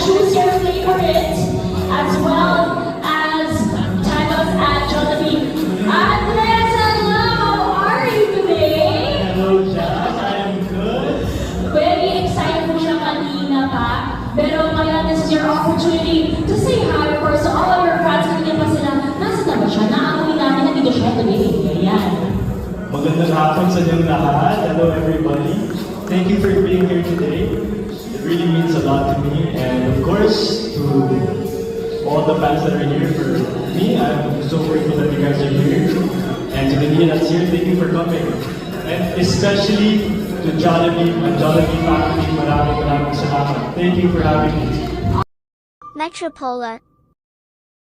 Choose your favorite, as well as tag us at Jollibee. Andres, hello! How are you today? Hello, Jazz. I am good. Very excited po siya kanina pa. Pero ngayon, this is your opportunity to say hi, of course, to all of your fans. Kanina pa sila, nasa na ba siya? Naamoy namin na dito siya today. Ayan. Magandang hapon sa inyong lahat. Hello, everybody. Thank you for being here today. It really means a lot to me, and of course, to all the fans that are here for me, I'm so grateful that you guys are here. And to the media that's here, thank you for coming. And especially to Jollibee and Jollibee family, maraming salamat. Thank you for having me. Metropola,